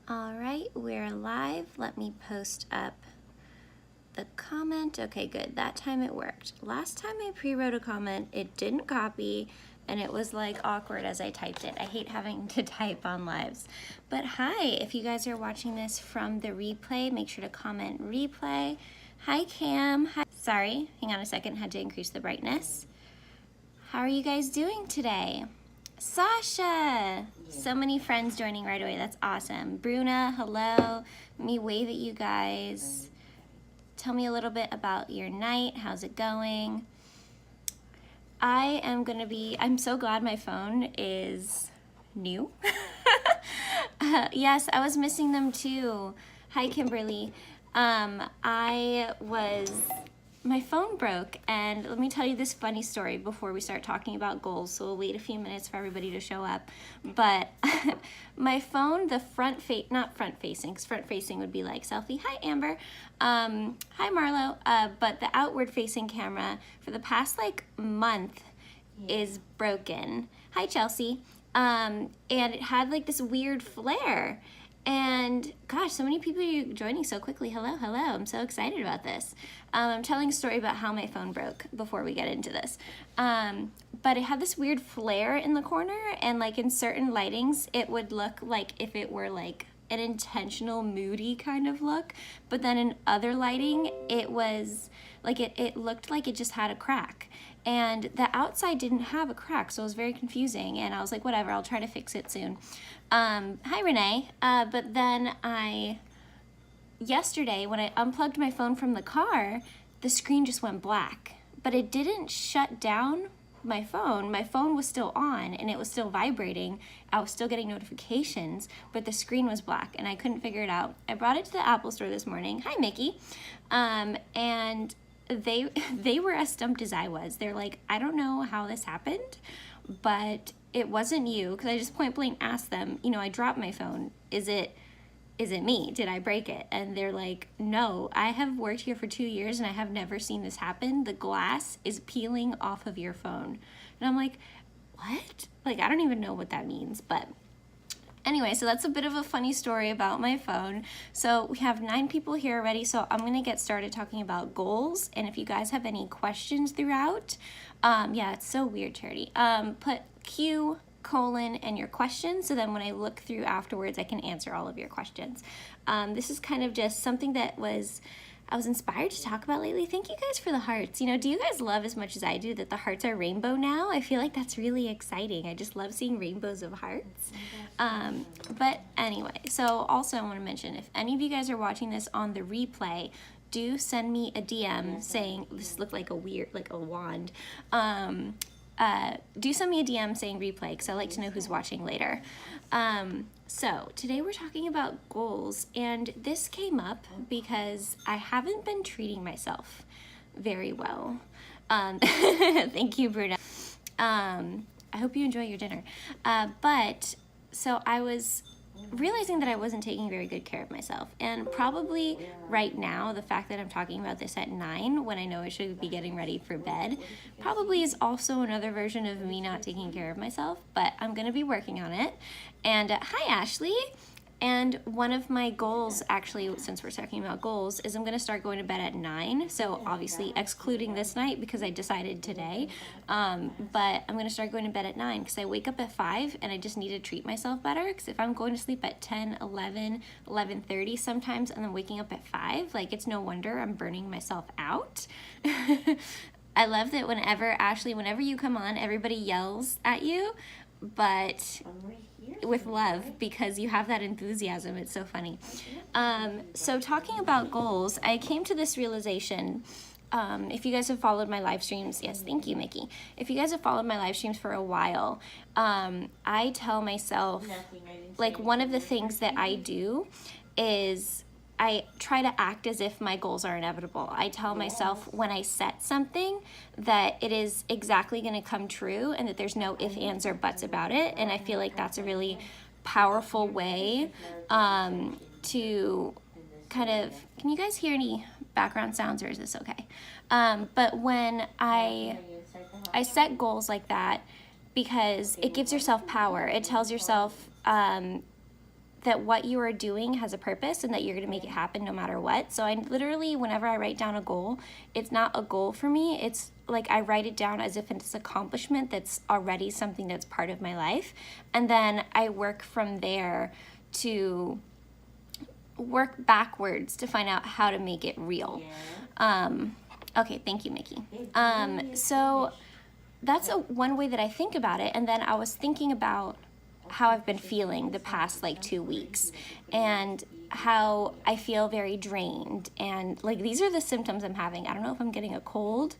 All right, we're live. Let me post up the comment. Okay, good. That time it worked. Last time I pre-wrote a comment, it didn't copy and it was like awkward as I typed it. I hate having to type on lives. But hi, if you guys are watching this from the replay, make sure to comment replay. Hi Cam. Hi. Sorry, hang on a second, had to increase the brightness. How are you guys doing today? Sasha! So many friends joining right away. That's awesome. Bruna, hello. Let me wave at you guys. Tell me a little bit about your night. How's it going? I'm so glad my phone is new. Yes, I was missing them too. Hi, Kimberly. My phone broke, and let me tell you this funny story before we start talking about goals, so we'll wait a few minutes for everybody to show up. But my phone, not front facing, because front facing would be like selfie. Hi, Amber. Hi, Marlo. But the outward facing camera for the past like month is broken. Hi, Chelsea. And it had like this weird flare. And gosh, so many people are joining so quickly. Hello, hello. I'm so excited about this. I'm telling a story about how my phone broke before we get into this. But it had this weird flare in the corner, and like in certain lightings, it would look like if it were like an intentional moody kind of look. But then in other lighting, it was like it looked like it just had a crack. And the outside didn't have a crack, so it was very confusing. And I was like, whatever, I'll try to fix it soon. Hi, Renee. But then yesterday, when I unplugged my phone from the car, the screen just went black. But it didn't shut down my phone. My phone was still on, and it was still vibrating. I was still getting notifications, but the screen was black, and I couldn't figure it out. I brought it to the Apple store this morning. Hi, Mickey. And they were as stumped as I was. They're like, I don't know how this happened, but it wasn't you, because I just point blank asked them, I dropped my phone. Is it me? Did I break it? And they're like, no, I have worked here for 2 years and I have never seen this happen. The glass is peeling off of your phone. And I'm like, what? Like, I don't even know what that means, but anyway, so that's a bit of a funny story about my phone. So we have 9 people here already, so I'm gonna get started talking about goals. And if you guys have any questions throughout, yeah, it's so weird, Charity. Put Q, colon, and your questions, so then when I look through afterwards, I can answer all of your questions. This is kind of just something that I was inspired to talk about lately. Thank you guys for the hearts. Do you guys love as much as I do that the hearts are rainbow now? I feel like that's really exciting. I just love seeing rainbows of hearts. But anyway, so also I want to mention, if any of you guys are watching this on the replay, do send me a DM saying, this looked like a wand. Do send me a DM saying replay, because I like to know who's watching later. So today we're talking about goals, and this came up because I haven't been treating myself very well. Thank you, Bruna. I hope you enjoy your dinner. So I was realizing that I wasn't taking very good care of myself, and probably right now the fact that I'm talking about this at 9 when I know I should be getting ready for bed probably is also another version of me not taking care of myself, but I'm gonna be working on it. And hi Ashley. And one of my goals, actually, since we're talking about goals, is I'm going to start going to bed at 9. So obviously excluding this night because I decided today. But I'm going to start going to bed at 9 because I wake up at 5 and I just need to treat myself better. Because if I'm going to sleep at 10, 11, 11:30 sometimes and then waking up at 5, like, it's no wonder I'm burning myself out. I love that whenever you come on, everybody yells at you, but with love, because you have that enthusiasm. It's so funny. So talking about goals, I came to this realization. If you guys have followed my live streams, yes, thank you, Mickey. If you guys have followed my live streams for a while, I tell myself, like, one of the things that I do is I try to act as if my goals are inevitable. I tell myself when I set something that it is exactly going to come true and that there's no ifs, ands, or buts about it. And I feel like that's a really powerful way to kind of, can you guys hear any background sounds, or is this okay? But when I set goals like that, because it gives yourself power. It tells yourself that what you are doing has a purpose and that you're going to make it happen no matter what. So I literally, whenever I write down a goal, it's not a goal for me. It's like I write it down as if it's an accomplishment that's already something that's part of my life. And then I work from there to work backwards to find out how to make it real. Okay, thank you, Mickey. So that's one way that I think about it. And then I was thinking about how I've been feeling the past like 2 weeks and how I feel very drained. And like, these are the symptoms I'm having. I don't know if I'm getting a cold.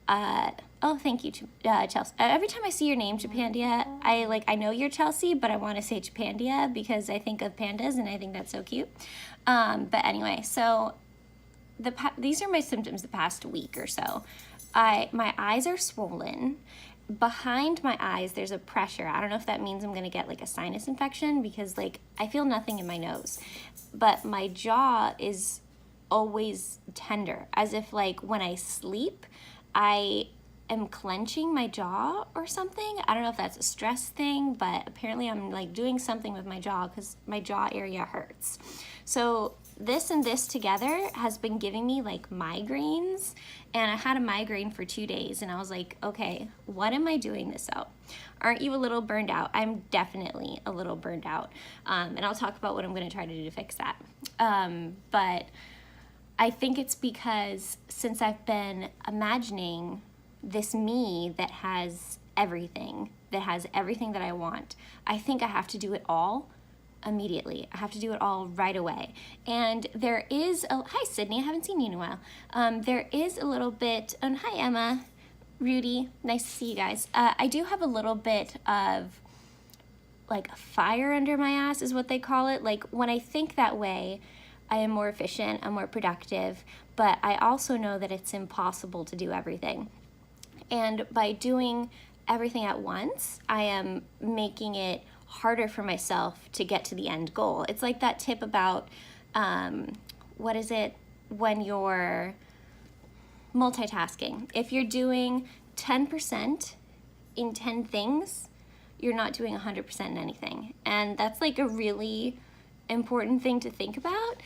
Oh, thank you, Chelsea. Every time I see your name, Japandia, I know you're Chelsea, but I want to say Japandia because I think of pandas and I think that's so cute. But anyway, so these are my symptoms the past week or so. My eyes are swollen. Behind my eyes, there's a pressure. I don't know if that means I'm going to get like a sinus infection because like I feel nothing in my nose, but my jaw is always tender, as if like when I sleep, I am clenching my jaw or something. I don't know if that's a stress thing, but apparently I'm like doing something with my jaw because my jaw area hurts. So this and this together has been giving me like migraines, and I had a migraine for 2 days and I was like, okay, what am I doing this out? Aren't you a little burned out? I'm definitely a little burned out. And I'll talk about what I'm going to try to do to fix that. But I think it's because since I've been imagining this me that has everything that I want, I think I have to do it all immediately. I have to do it all right away. And there is hi Sydney, I haven't seen you in a while. There is a little bit, and hi Emma, Rudy, nice to see you guys. I do have a little bit of like fire under my ass is what they call it. Like when I think that way, I am more efficient, I'm more productive, but I also know that it's impossible to do everything. And by doing everything at once, I am making it harder for myself to get to the end goal. It's like that tip about, what is it, when you're multitasking. If you're doing 10% in 10 things, you're not doing 100% in anything. And that's like a really important thing to think about,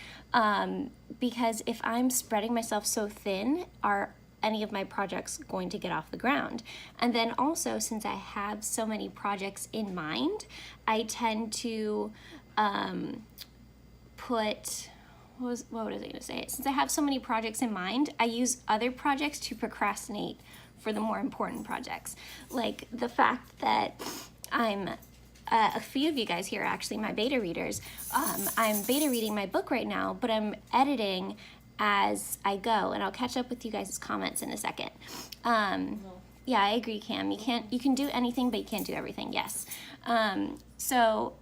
because if I'm spreading myself so thin, are any of my projects going to get off the ground? And then also, since I have so many projects in mind, I tend to put, what was I going to say? Since I have so many projects in mind, I use other projects to procrastinate for the more important projects. Like the fact that I'm a few of you guys here are actually my beta readers. I'm beta reading my book right now, but I'm editing as I go, and I'll catch up with you guys' comments in a second. Yeah, I agree, Cam. You can do anything, but you can't do everything. Yes. So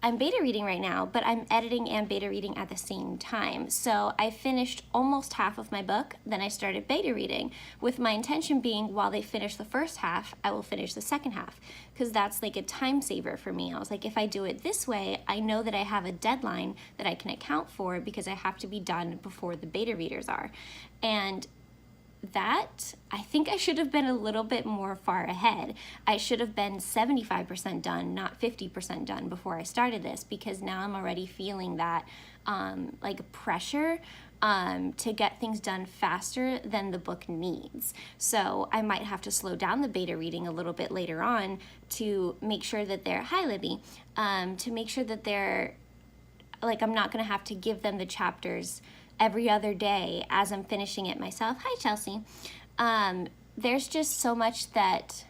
I'm beta reading right now, but I'm editing and beta reading at the same time. So I finished almost half of my book, then I started beta reading, with my intention being while they finish the first half, I will finish the second half, because that's like a time saver for me. I was like, if I do it this way, I know that I have a deadline that I can account for because I have to be done before the beta readers are. And that, I think I should have been a little bit more far ahead. I should have been 75% done, not 50% done before I started this, because now I'm already feeling that like pressure to get things done faster than the book needs. So I might have to slow down the beta reading a little bit later on to make sure that they're, hi Libby, to make sure that they're, like, I'm not gonna have to give them the chapters every other day as I'm finishing it myself. Hi, Chelsea. There's just so much that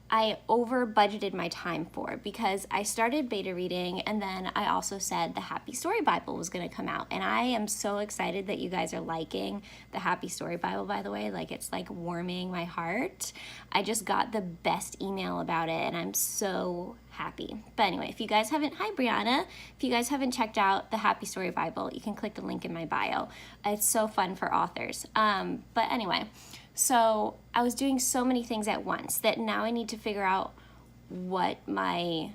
I over budgeted my time for, because I started beta reading and then I also said the Happy Story Bible was going to come out. And I am so excited that you guys are liking the Happy Story Bible, by the way. Like, it's like warming my heart. I just got the best email about it and I'm so happy. But anyway, if you guys haven't, hi Brianna, if you guys haven't checked out the Happy Story Bible, you can click the link in my bio. It's so fun for authors. But anyway, so I was doing so many things at once that now I need to figure out what my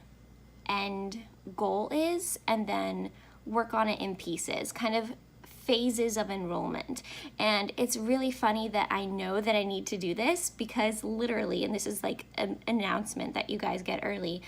end goal is and then work on it in pieces, kind of phases of enrollment. And it's really funny that I know that I need to do this, because literally, and this is like an announcement that you guys get early,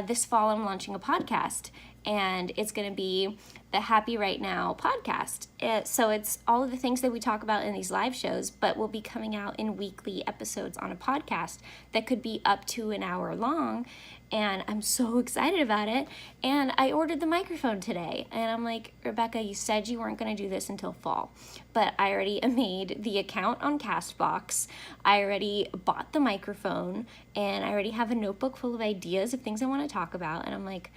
this fall I'm launching a podcast. and it's going to be the Happy Right Now podcast. So it's all of the things that we talk about in these live shows, but will be coming out in weekly episodes on a podcast that could be up to an hour long. And I'm so excited about it. And I ordered the microphone today. And I'm like, Rebecca, you said you weren't going to do this until fall. But I already made the account on Castbox. I already bought the microphone. And I already have a notebook full of ideas of things I want to talk about. And I'm like,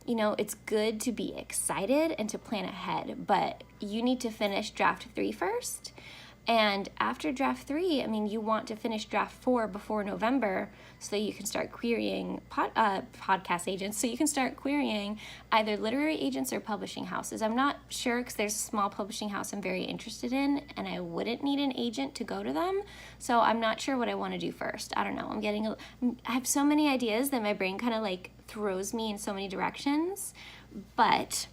you know, it's good to be excited and to plan ahead. But you need to finish draft 3 first. And after draft 3, I mean, you want to finish draft 4 before November so that you can start querying podcast agents. So you can start querying either literary agents or publishing houses. I'm not sure because there's a small publishing house I'm very interested in, and I wouldn't need an agent to go to them. So I'm not sure what I want to do first. I don't know. I have so many ideas that my brain kind of like throws me in so many directions. But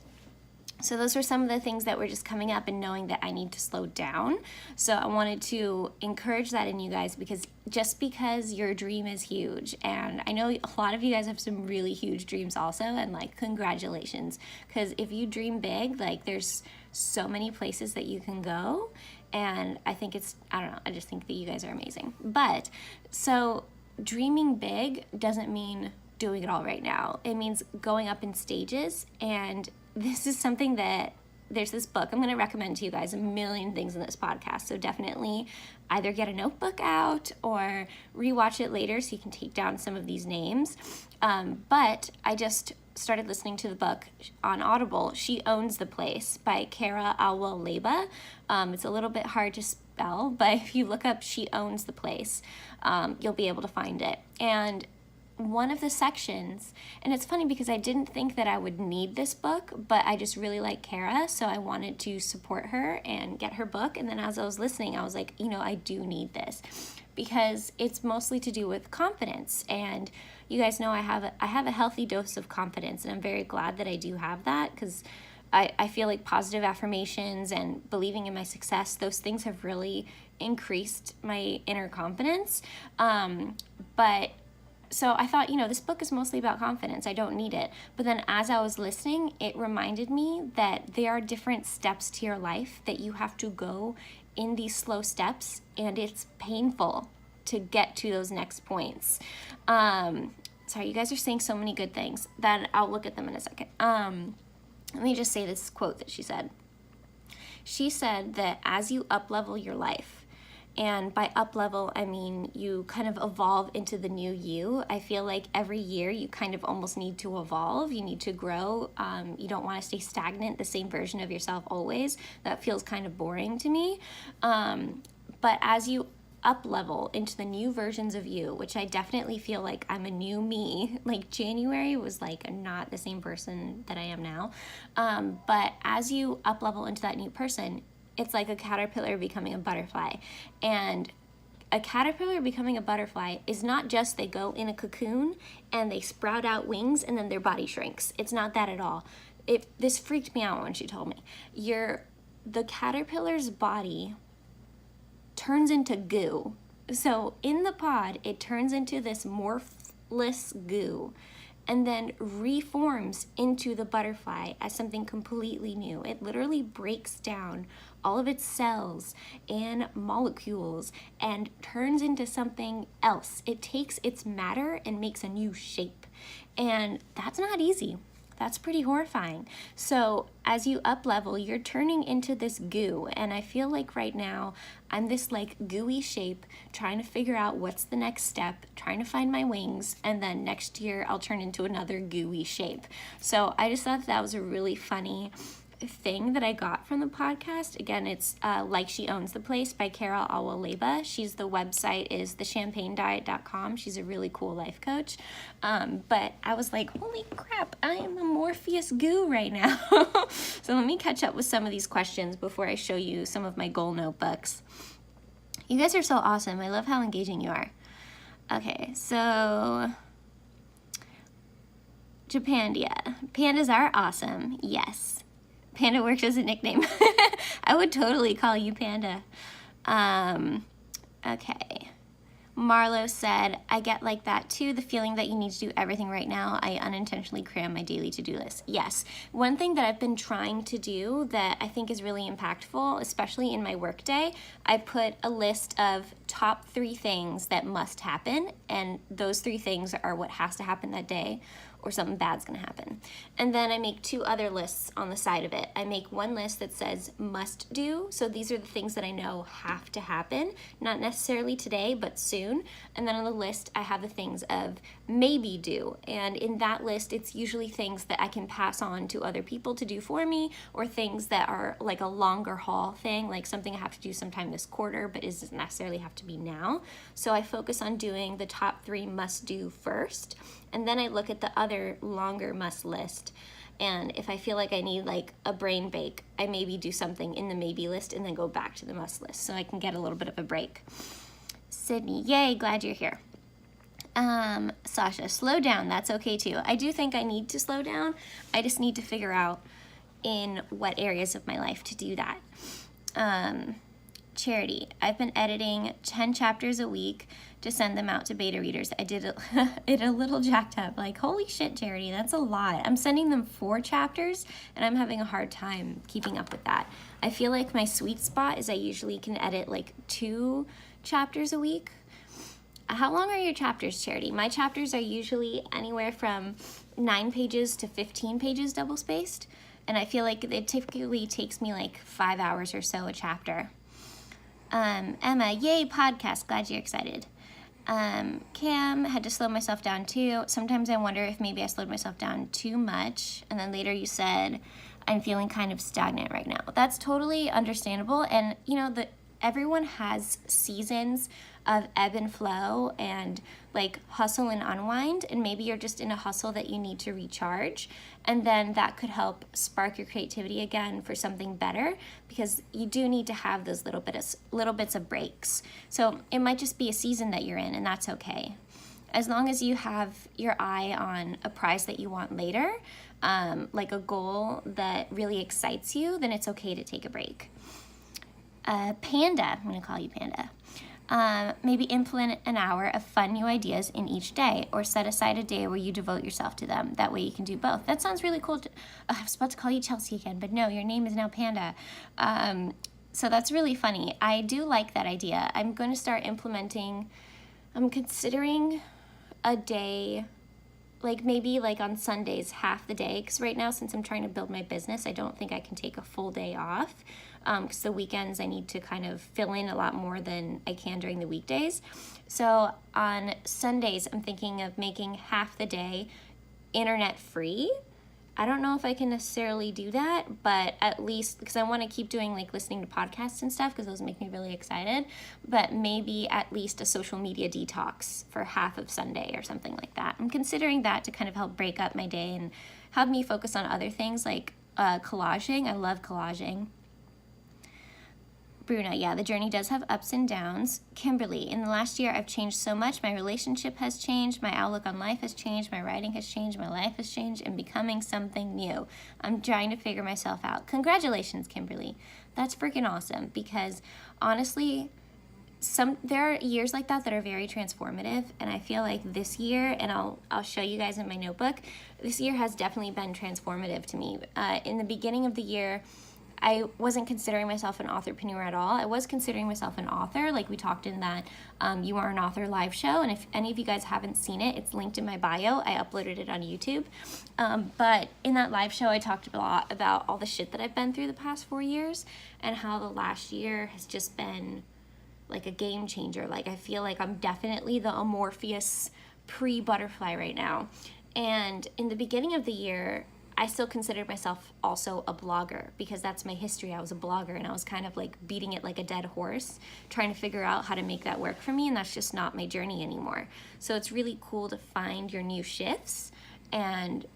so those were some of the things that were just coming up and knowing that I need to slow down. So I wanted to encourage that in you guys, because just because your dream is huge, and I know a lot of you guys have some really huge dreams also, and like congratulations, because if you dream big, like there's so many places that you can go, and I think I don't know, I just think that you guys are amazing. But so dreaming big doesn't mean doing it all right now. It means going up in stages. And this is something that there's this book I'm going to recommend to you guys, a million things in this podcast. So definitely either get a notebook out or rewatch it later so you can take down some of these names. But I just started listening to the book on Audible, She Owns the Place by Kara Alwell-Leba. It's a little bit hard to spell, but if you look up She Owns the Place, you'll be able to find it. And one of the sections, and it's funny because I didn't think that I would need this book, but I just really like Kara, so I wanted to support her and get her book. And then as I was listening, I was like, you know, I do need this because it's mostly to do with confidence. And you guys know I have a healthy dose of confidence, and I'm very glad that I do have that, because I feel like positive affirmations and believing in my success, those things have really increased my inner confidence. So I thought, you know, this book is mostly about confidence. I don't need it. But then as I was listening, it reminded me that there are different steps to your life that you have to go in these slow steps, and it's painful to get to those next points. Sorry, you guys are saying so many good things that I'll look at them in a second. Let me just say this quote that she said. She said that as you up-level your life, and by up level, I mean you kind of evolve into the new you. I feel like every year you kind of almost need to evolve. You need to grow. You don't want to stay stagnant, the same version of yourself always. That feels kind of boring to me. But as you up level into the new versions of you, which I definitely feel like I'm a new me. Like January was like not the same person that I am now. But as you up level into that new person, it's like a caterpillar becoming a butterfly. And a caterpillar becoming a butterfly is not just they go in a cocoon and they sprout out wings and then their body shrinks. It's not that at all. This freaked me out when she told me. The caterpillar's body turns into goo. So in the pod, it turns into this morphless goo, and then reforms into the butterfly as something completely new. It literally breaks down all of its cells and molecules and turns into something else. It takes its matter and makes a new shape. And that's not easy. That's pretty horrifying. So as you up level, you're turning into this goo. And I feel like right now I'm this like gooey shape trying to figure out what's the next step, trying to find my wings. And then next year I'll turn into another gooey shape. So I just thought that was a really funny thing that I got from the podcast. Again, it's Like She Owns the Place by Kara Alwell-Leba. The website is thechampagnediet.com. She's a really cool life coach. But I was like, holy crap, I am a Morpheus goo right now. So let me catch up with some of these questions before I show you some of my goal notebooks. You guys are so awesome. I love how engaging you are. Okay, so Japandia. Pandas are awesome. Yes. Panda works as a nickname. I would totally call you Panda. Okay. Marlo said, I get like that too, the feeling that you need to do everything right now. I unintentionally cram my daily to-do list. Yes, one thing that I've been trying to do that I think is really impactful, especially in my workday, I put a list of top 3 things that must happen, and those 3 things are what has to happen that day, or something bad's gonna happen. And then I make 2 other lists on the side of it. I make one list that says must do, so these are the things that I know have to happen, not necessarily today, but soon. And then on the list, I have the things of maybe do. And in that list, it's usually things that I can pass on to other people to do for me, or things that are like a longer haul thing, like something I have to do sometime this quarter, but it doesn't necessarily have to be now. So I focus on doing the top 3 must do first, and then I look at the other longer must list. And if I feel like I need like a brain bake, I maybe do something in the maybe list and then go back to the must list so I can get a little bit of a break. Sydney, yay, glad you're here. Sasha, slow down, that's okay too. I do think I need to slow down. I just need to figure out in what areas of my life to do that. Charity, I've been editing 10 chapters a week to send them out to beta readers. I did it a little jacked up. Like, holy shit, Charity, that's a lot. I'm sending them 4 chapters, and I'm having a hard time keeping up with that. I feel like my sweet spot is I usually can edit like 2 chapters a week. How long are your chapters, Charity? My chapters are usually anywhere from 9 pages to 15 pages double-spaced, and I feel like it typically takes me like 5 hours or so a chapter. Emma, yay, podcast, glad you're excited. Cam, had to slow myself down too. Sometimes I wonder if maybe I slowed myself down too much. And then later you said, I'm feeling kind of stagnant right now. That's totally understandable. And you know, everyone has seasons of ebb and flow and like hustle and unwind, and maybe you're just in a hustle that you need to recharge, and then that could help spark your creativity again for something better, because you do need to have those little bits of breaks. So it might just be a season that you're in, and that's okay. As long as you have your eye on a prize that you want later, like a goal that really excites you, then it's okay to take a break. Panda, I'm gonna call you Panda. Maybe implement an hour of fun new ideas in each day, or set aside a day where you devote yourself to them. That way you can do both. That sounds really cool. I was about to call you Chelsea again, but no, your name is now Panda. So that's really funny. I do like that idea. I'm going to start implementing, I'm considering a day, like maybe like on Sundays, half the day, because right now, since I'm trying to build my business, I don't think I can take a full day off, because the weekends I need to kind of fill in a lot more than I can during the weekdays. So on Sundays, I'm thinking of making half the day internet free. I don't know if I can necessarily do that, but at least, because I want to keep doing like listening to podcasts and stuff, because those make me really excited, but maybe at least a social media detox for half of Sunday or something like that. I'm considering that to kind of help break up my day and have me focus on other things like collaging. I love collaging. Bruna, yeah, the journey does have ups and downs. Kimberly, in the last year, I've changed so much. My relationship has changed. My outlook on life has changed. My writing has changed. My life has changed and becoming something new. I'm trying to figure myself out. Congratulations, Kimberly. That's freaking awesome, because honestly, there are years like that are very transformative, and I feel like this year, and I'll show you guys in my notebook, this year has definitely been transformative to me. In the beginning of the year, I wasn't considering myself an authorpreneur at all. I was considering myself an author, like we talked in that You Are an Author live show, and if any of you guys haven't seen it, it's linked in my bio. I uploaded it on YouTube. But in that live show, I talked a lot about all the shit that I've been through the past 4 years, and how the last year has just been like a game changer. Like, I feel like I'm definitely the amorphous pre-butterfly right now. And in the beginning of the year, I still considered myself also a blogger, because that's my history. I was a blogger, and I was kind of like beating it like a dead horse, trying to figure out how to make that work for me, and that's just not my journey anymore. So it's really cool to find your new shifts, and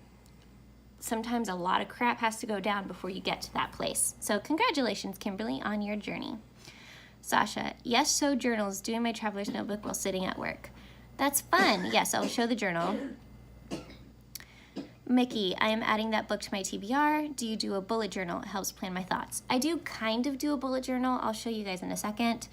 sometimes a lot of crap has to go down before you get to that place. So congratulations, Kimberly, on your journey. Sasha, yes, so journals, doing my traveler's notebook while sitting at work. That's fun. Yes, I'll show the journal. Mickey, I am adding that book to my TBR. Do you do a bullet journal? It helps plan my thoughts. I do kind of do a bullet journal. I'll show you guys in a second.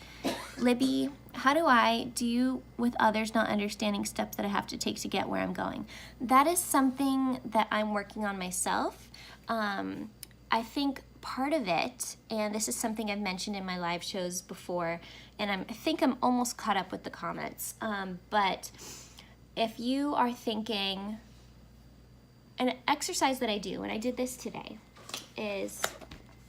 Libby, how do I do with others not understanding steps that I have to take to get where I'm going? That is something that I'm working on myself. I think part of it, and this is something I've mentioned in my live shows before, and I think I'm almost caught up with the comments, but if you are thinking, an exercise that I do, and I did this today, is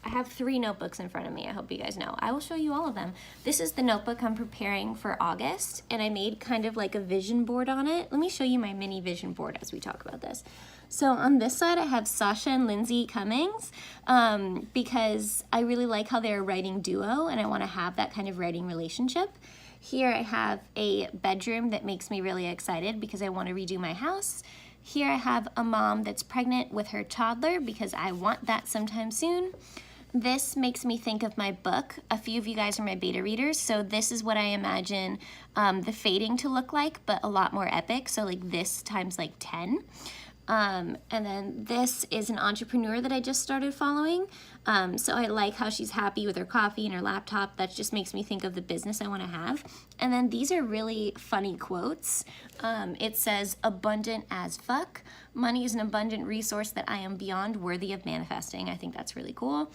I have 3 notebooks in front of me. I hope you guys know. I will show you all of them. This is the notebook I'm preparing for August, and I made kind of like a vision board on it. Let me show you my mini vision board as we talk about this. So on this side, I have Sasha and Lindsay Cummings, because I really like how they're a writing duo, and I want to have that kind of writing relationship. Here I have a bedroom that makes me really excited because I want to redo my house. Here I have a mom that's pregnant with her toddler because I want that sometime soon. This makes me think of my book. A few of you guys are my beta readers, so this is what I imagine the fading to look like, but a lot more epic, so like this times like 10. And then this is an entrepreneur that I just started following. So I like how she's happy with her coffee and her laptop. That just makes me think of the business I want to have. And then these are really funny quotes. It says, abundant as fuck. Money is an abundant resource that I am beyond worthy of manifesting. I think that's really cool.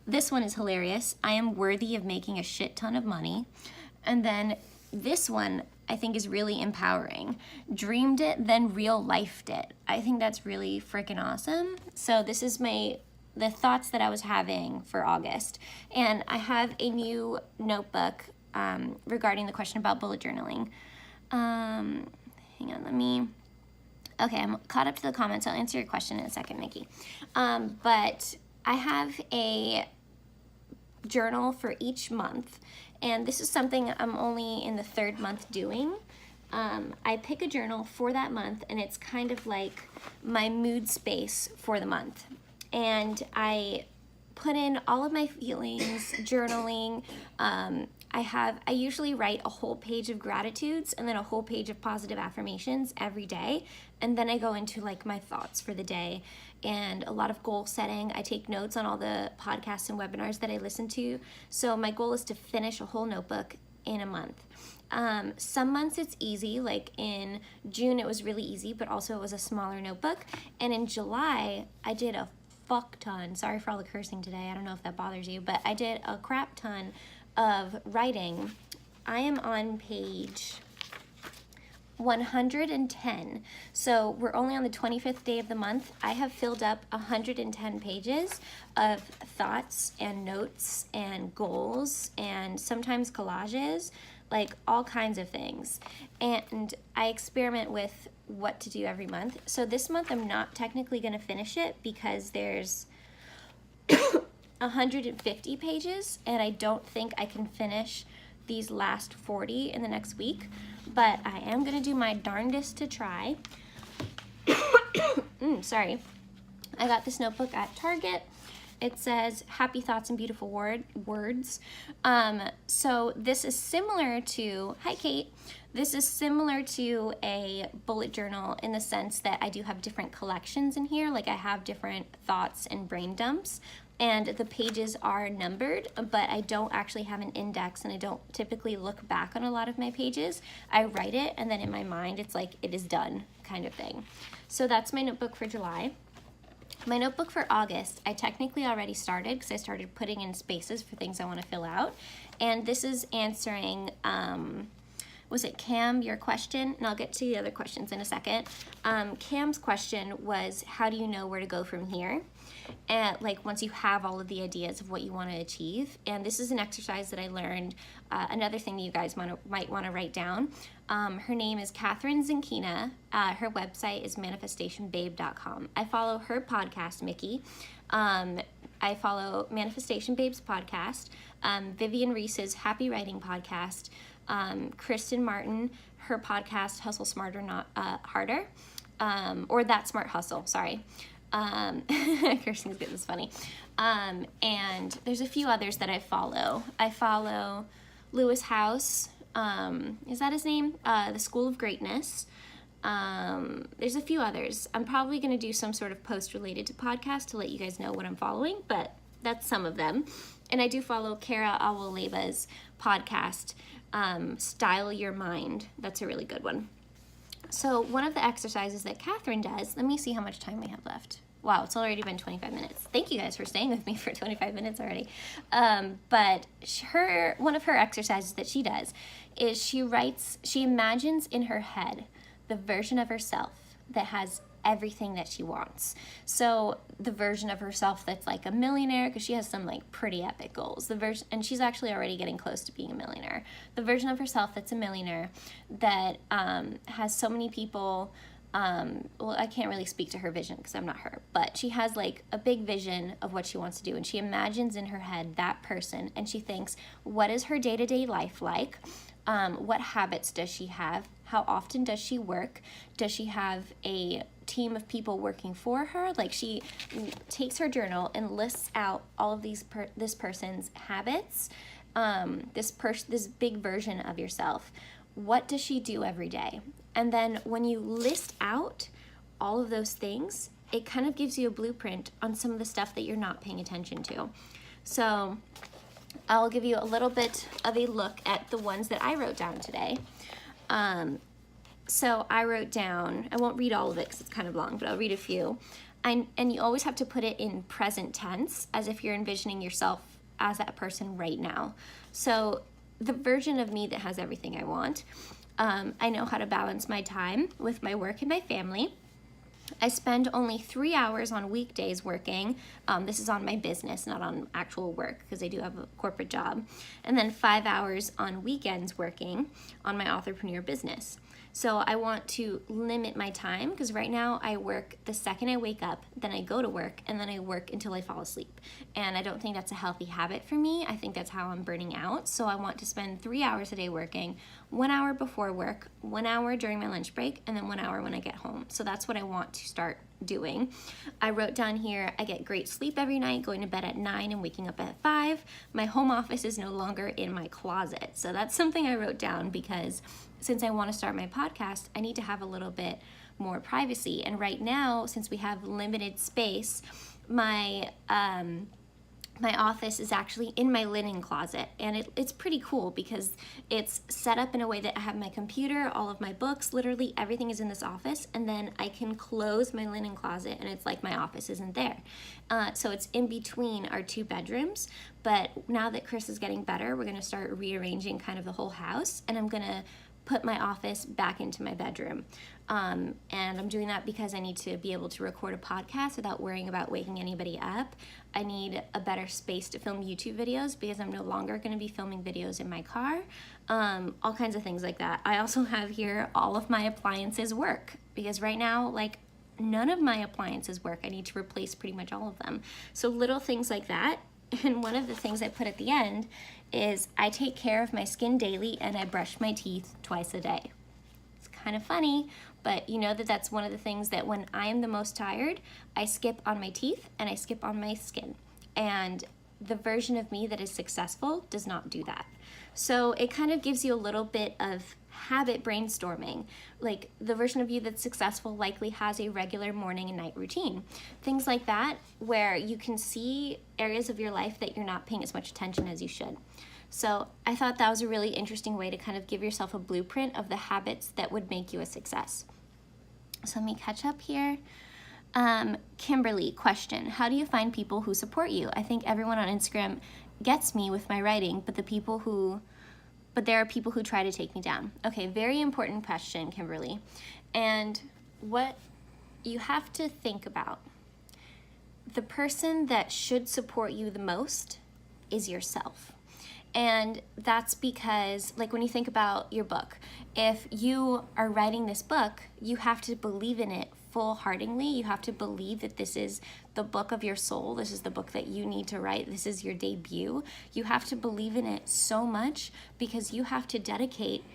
This one is hilarious. I am worthy of making a shit ton of money. And then this one I think is really empowering. Dreamed it, then real lifed it. I think that's really freaking awesome. So this is the thoughts that I was having for August. And I have a new notebook regarding the question about bullet journaling. Hang on, okay, I'm caught up to the comments. I'll answer your question in a second, Nikki. But I have a journal for each month, and this is something I'm only in the 3rd month doing. I pick a journal for that month, and it's kind of like my mood space for the month. And I put in all of my feelings, journaling. I usually write a whole page of gratitudes and then a whole page of positive affirmations every day. And then I go into like my thoughts for the day and a lot of goal setting. I take notes on all the podcasts and webinars that I listen to. So my goal is to finish a whole notebook in a month. Some months it's easy, like in June it was really easy, but also it was a smaller notebook. And in July, I did a fuck ton. Sorry for all the cursing today. I don't know if that bothers you, but I did a crap ton of writing. I am on page 110. So we're only on the 25th day of the month. I have filled up 110 pages of thoughts and notes and goals and sometimes collages, like all kinds of things. And I experiment with what to do every month. So this month I'm not technically going to finish it because there's 150 pages and I don't think I can finish these last 40 in the next week, but I am going to do my darndest to try. Sorry. I got this notebook at Target. It says happy thoughts and beautiful words. So this is similar to, hi Kate, this is similar to a bullet journal in the sense that I do have different collections in here. Like I have different thoughts and brain dumps, and the pages are numbered, but I don't actually have an index, and I don't typically look back on a lot of my pages. I write it, and then in my mind, it's like it is done kind of thing. So that's my notebook for July. My notebook for August, I technically already started because I started putting in spaces for things I want to fill out. And this is answering, was it Cam, your question? And I'll get to the other questions in a second. Cam's question was, how do you know where to go from here? And like once you have all of the ideas of what you want to achieve. And this is an exercise that I learned, another thing that you guys might want to write down. Her name is Catherine Zinkina. Her website is manifestationbabe.com. I follow her podcast, Mickey. I follow Manifestation Babes podcast, Vivian Reese's Happy Writing podcast, Kristen Martin, her podcast, Hustle Smarter, Not Harder, or That Smart Hustle, sorry. Kirsten's getting this funny. And there's a few others that I follow. I follow Lewis House, is that his name? The School of Greatness. There's a few others. I'm probably going to do some sort of post related to podcast to let you guys know what I'm following, but that's some of them. And I do follow Kara Awaleba's podcast, Style Your Mind. That's a really good one. So one of the exercises that Catherine does, let me see how much time we have left. Wow, it's already been 25 minutes. Thank you guys for staying with me for 25 minutes already. But one of her exercises that she does is she imagines in her head the version of herself that has everything that she wants. So the version of herself that's like a millionaire, because she has some like pretty epic goals. And she's actually already getting close to being a millionaire. The version of herself that's a millionaire that has so many people. Well, I can't really speak to her vision because I'm not her, but she has like a big vision of what she wants to do, and she imagines in her head that person, and she thinks, what is her day-to-day life like? What habits does she have? How often does she work? Does she have a team of people working for her? Like, she takes her journal and lists out all of this person's habits, this big version of yourself. What does she do every day? And then when you list out all of those things, it kind of gives you a blueprint on some of the stuff that you're not paying attention to. So I'll give you a little bit of a look at the ones that I wrote down today. So I wrote down, I won't read all of it because it's kind of long, but I'll read a few. And you always have to put it in present tense, as if you're envisioning yourself as that person right now. So the version of me that has everything I want. I know how to balance my time with my work and my family. I spend only 3 hours on weekdays working. This is on my business, not on actual work, because I do have a corporate job. And then 5 hours on weekends working on my authorpreneur business. So I want to limit my time, because right now I work the second I wake up, then I go to work, and then I work until I fall asleep. And I don't think that's a healthy habit for me. I think that's how I'm burning out. So I want to spend 3 hours a day working, 1 hour before work, 1 hour during my lunch break, and then 1 hour when I get home. So that's what I want to start doing. I wrote down here, I get great sleep every night, going to bed at 9 and waking up at 5. My home office is no longer in my closet. So that's something I wrote down because since I want to start my podcast, I need to have a little bit more privacy. And right now, since we have limited space, my office is actually in my linen closet, and it's pretty cool because it's set up in a way that I have my computer, all of my books, literally everything is in this office, and then I can close my linen closet and it's like my office isn't there. So it's in between our 2 bedrooms, but now that Chris is getting better, we're gonna start rearranging kind of the whole house, and I'm gonna put my office back into my bedroom. And I'm doing that because I need to be able to record a podcast without worrying about waking anybody up. I need a better space to film YouTube videos because I'm no longer going to be filming videos in my car. All kinds of things like that. I also have here all of my appliances work because right now, like, none of my appliances work. I need to replace pretty much all of them. So little things like that. And one of the things I put at the end is I take care of my skin daily and I brush my teeth twice a day. It's kind of funny, but you know that that's one of the things that when I am the most tired, I skip on my teeth and I skip on my skin. And the version of me that is successful does not do that. So it kind of gives you a little bit of habit brainstorming. Like, the version of you that's successful likely has a regular morning and night routine. Things like that, where you can see areas of your life that you're not paying as much attention as you should. So I thought that was a really interesting way to kind of give yourself a blueprint of the habits that would make you a success. So let me catch up here. Kimberly, question, how do you find people who support you? I think everyone on Instagram gets me with my writing, but there are people who try to take me down. Okay, very important question, Kimberly. And what you have to think about, the person that should support you the most is yourself. And that's because, like, when you think about your book, if you are writing this book, you have to believe in it full-heartedly. You have to believe that this is the book of your soul. This is the book that you need to write. This is your debut. You have to believe in it so much because you have to dedicate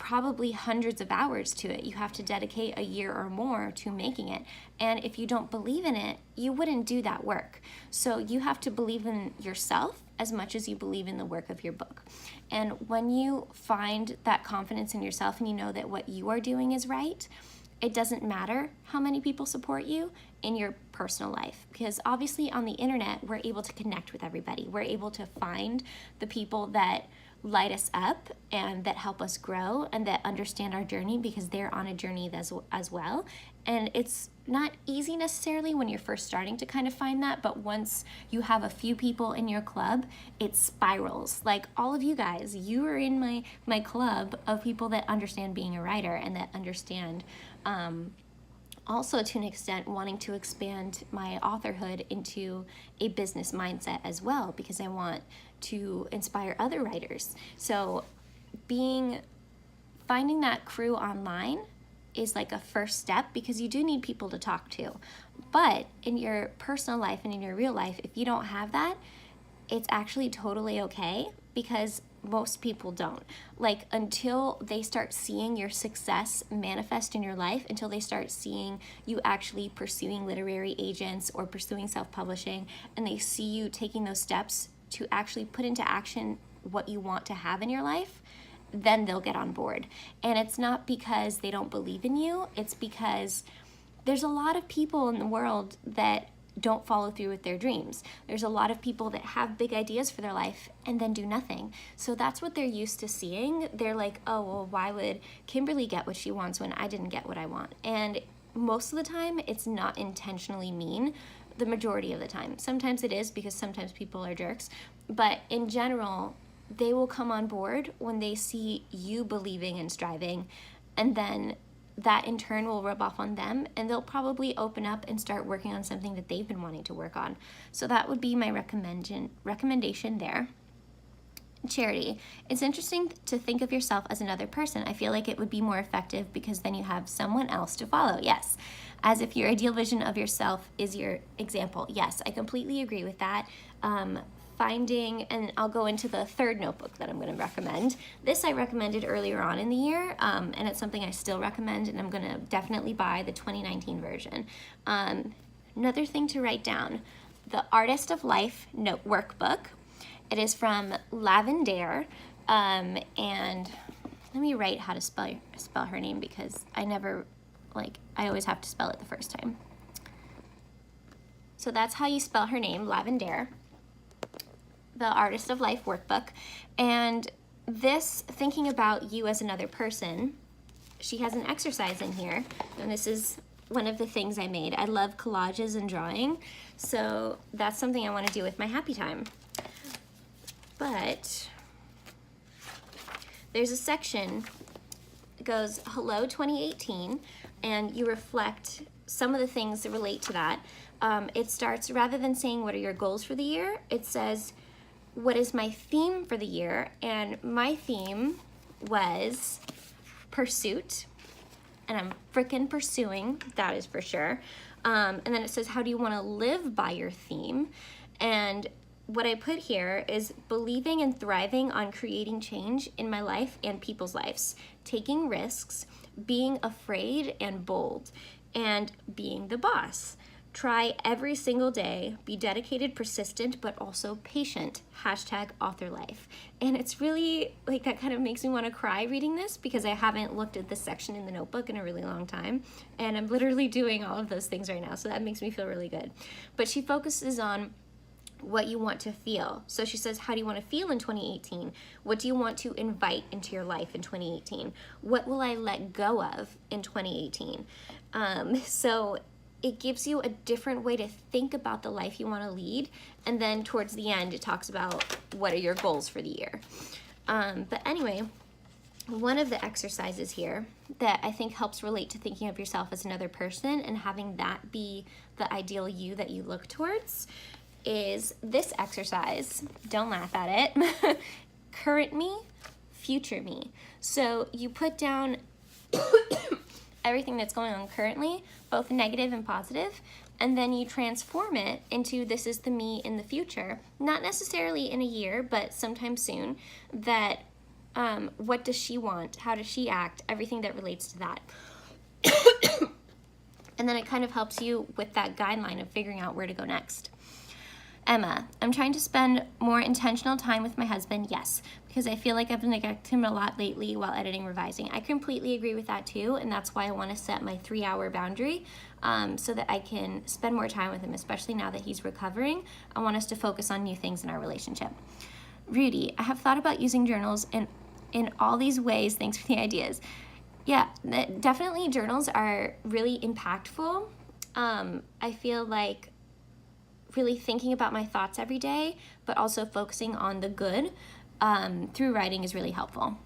probably hundreds of hours to it. You have to dedicate a year or more to making it. And if you don't believe in it, you wouldn't do that work. So you have to believe in yourself as much as you believe in the work of your book. And when you find that confidence in yourself and you know that what you are doing is right, it doesn't matter how many people support you in your personal life, because obviously on the internet, we're able to connect with everybody. We're able to find the people that light us up and that help us grow and that understand our journey, because they're on a journey as well. And it's not easy necessarily when you're first starting to kind of find that, but once you have a few people in your club, it spirals. Like all of you guys, you are in my club of people that understand being a writer and that understand also to an extent wanting to expand my authorhood into a business mindset as well, because I want to inspire other writers. So finding that crew online is like a first step, because you do need people to talk to. But in your personal life and in your real life, if you don't have that, it's actually totally okay, because most people don't. Like, until they start seeing your success manifest in your life, until they start seeing you actually pursuing literary agents or pursuing self-publishing, and they see you taking those steps to actually put into action what you want to have in your life, then they'll get on board. And it's not because they don't believe in you, it's because there's a lot of people in the world that don't follow through with their dreams. There's a lot of people that have big ideas for their life and then do nothing. So that's what they're used to seeing. They're like, oh, well, why would Kimberly get what she wants when I didn't get what I want? And most of the time, it's not intentionally mean. The majority of the time. Sometimes it is, because sometimes people are jerks. But in general, they will come on board when they see you believing and striving, and then that in turn will rub off on them, and they'll probably open up and start working on something that they've been wanting to work on. So that would be my recommendation there. Charity. It's interesting to think of yourself as another person. I feel like it would be more effective because then you have someone else to follow. Yes. As if your ideal vision of yourself is your example. Yes, I completely agree with that. Finding, and I'll go into the third notebook that I'm going to recommend. This I recommended earlier on in the year, and it's something I still recommend, and I'm going to definitely buy the 2019 version. Another thing to write down, the Artist of Life note workbook. It is from Lavender, and let me write how to spell her name, because I always have to spell it the first time. So that's how you spell her name, Lavender. The Artist of Life workbook. And this, thinking about you as another person, she has an exercise in here, and this is one of the things I made. I love collages and drawing, so that's something I want to do with my happy time. But there's a section that goes, Hello 2018, and you reflect some of the things that relate to that. It starts, rather than saying what are your goals for the year, it says, what is my theme for the year? And my theme was pursuit, and I'm frickin' pursuing, that is for sure. And then it says, how do you want to live by your theme? And what I put here is believing and thriving on creating change in my life and people's lives, taking risks, being afraid and bold, and being the boss. Try every single day, be dedicated, persistent, but also patient, #authorlife. And it's really, like, that kind of makes me want to cry reading this, because I haven't looked at this section in the notebook in a really long time. And I'm literally doing all of those things right now, so that makes me feel really good. But she focuses on what you want to feel. So she says, how do you want to feel in 2018? What do you want to invite into your life in 2018? What will I let go of in 2018? So it gives you a different way to think about the life you want to lead. And then towards the end, it talks about what are your goals for the year. But anyway, one of the exercises here that I think helps relate to thinking of yourself as another person and having that be the ideal you that you look towards is this exercise. Don't laugh at it. Current me, future me. So you put down everything that's going on currently, both negative and positive, and then you transform it into this is the me in the future. Not necessarily in a year, but sometime soon, that What does she want? How does she act? Everything that relates to that. And then it kind of helps you with that guideline of figuring out where to go next. Emma, I'm trying to spend more intentional time with my husband, yes, because I feel like I've neglected him a lot lately while editing, revising. I completely agree with that too, and that's why I want to set my 3-hour boundary so that I can spend more time with him, especially now that he's recovering. I want us to focus on new things in our relationship. Rudy, I have thought about using journals in all these ways. Thanks for the ideas. Yeah, definitely journals are really impactful. I feel like really thinking about my thoughts every day, but also focusing on the good through writing is really helpful.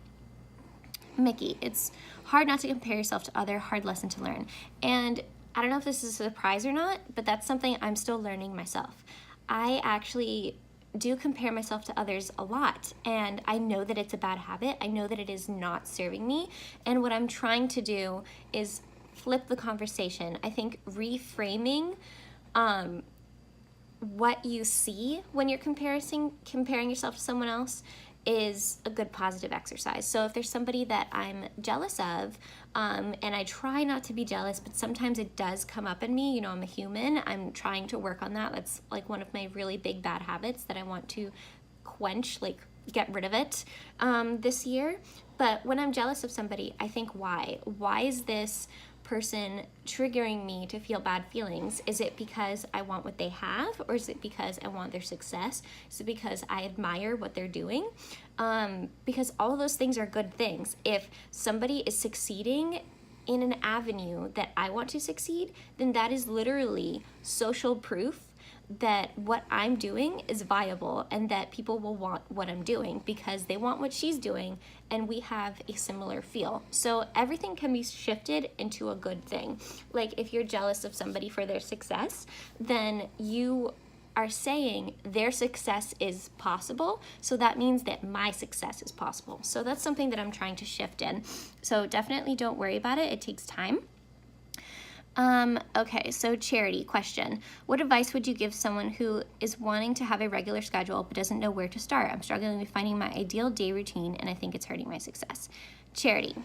Mickey, it's hard not to compare yourself to other, hard lesson to learn. And I don't know if this is a surprise or not, but that's something I'm still learning myself. I actually do compare myself to others a lot, and I know that it's a bad habit. I know that it is not serving me, and what I'm trying to do is flip the conversation. I think reframing what you see when you're comparing yourself to someone else is a good positive exercise. So if there's somebody that I'm jealous of, and I try not to be jealous, but sometimes it does come up in me, you know, I'm a human, I'm trying to work on that. That's like one of my really big bad habits that I want to quench, like get rid of it this year. But when I'm jealous of somebody, I think why? Why is this person triggering me to feel bad feelings? Is it because I want what they have, or is it because I want their success? Is it because I admire what they're doing? Because all of those things are good things. If somebody is succeeding in an avenue that I want to succeed, then that is literally social proof that what I'm doing is viable and that people will want what I'm doing because they want what she's doing and we have a similar feel. So everything can be shifted into a good thing. Like if you're jealous of somebody for their success, then you are saying their success is possible, so that means that my success is possible. So that's something that I'm trying to shift in. So definitely don't worry about it. It takes time. Okay, so Charity, question. What advice would you give someone who is wanting to have a regular schedule but doesn't know where to start? I'm struggling with finding my ideal day routine and I think it's hurting my success. Charity,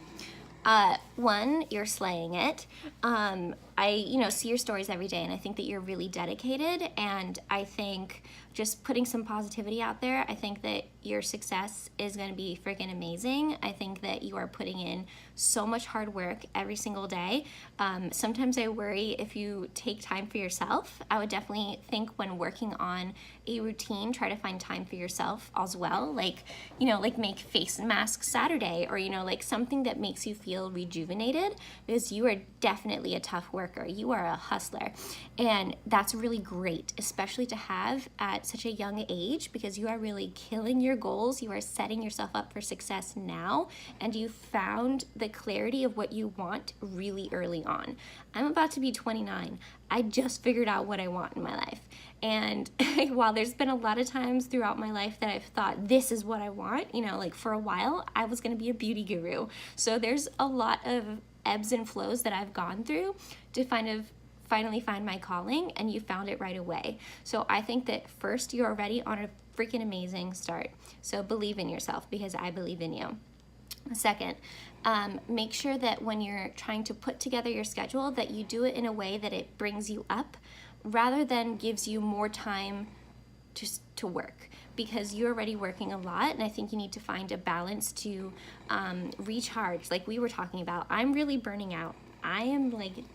one, you're slaying it. I see your stories every day and I think that you're really dedicated, and I think just putting some positivity out there, I think that your success is going to be freaking amazing. I think that you are putting in so much hard work every single day. Sometimes I worry if you take time for yourself. I would definitely think when working on a routine, try to find time for yourself as well. Like make face mask Saturday, or, like something that makes you feel rejuvenated, because you are definitely a tough worker. You are a hustler. And that's really great, especially to have at such a young age, because you are really killing your goals. You are setting yourself up for success now, and you found the clarity of what you want really early on. I'm about to be 29. I just figured out what I want in my life. And while there's been a lot of times throughout my life that I've thought this is what I want, like for a while I was going to be a beauty guru. So there's a lot of ebbs and flows that I've gone through to finally find my calling, and you found it right away. So I think that first, you're already on a freaking amazing start. So believe in yourself, because I believe in you. Second, make sure that when you're trying to put together your schedule, that you do it in a way that it brings you up rather than gives you more time to work, because you're already working a lot, and I think you need to find a balance to recharge. Like we were talking about, I'm really burning out. I am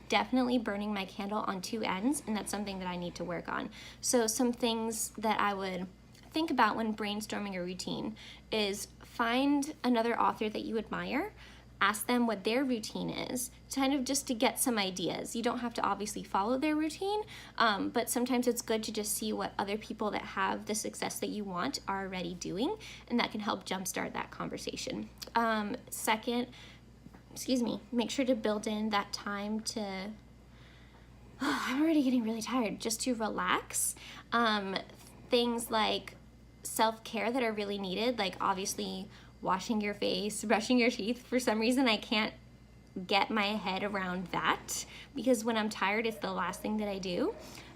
definitely burning my candle on two ends, and that's something that I need to work on. So some things that I would think about when brainstorming a routine is find another author that you admire, ask them what their routine is, kind of just to get some ideas. You don't have to obviously follow their routine, but sometimes it's good to just see what other people that have the success that you want are already doing, and that can help jumpstart that conversation. Second, make sure to build in that time to, I'm already getting really tired, just to relax. Things like self-care that are really needed, like obviously washing your face, brushing your teeth. For some reason, I can't get my head around that, because when I'm tired, it's the last thing that I do.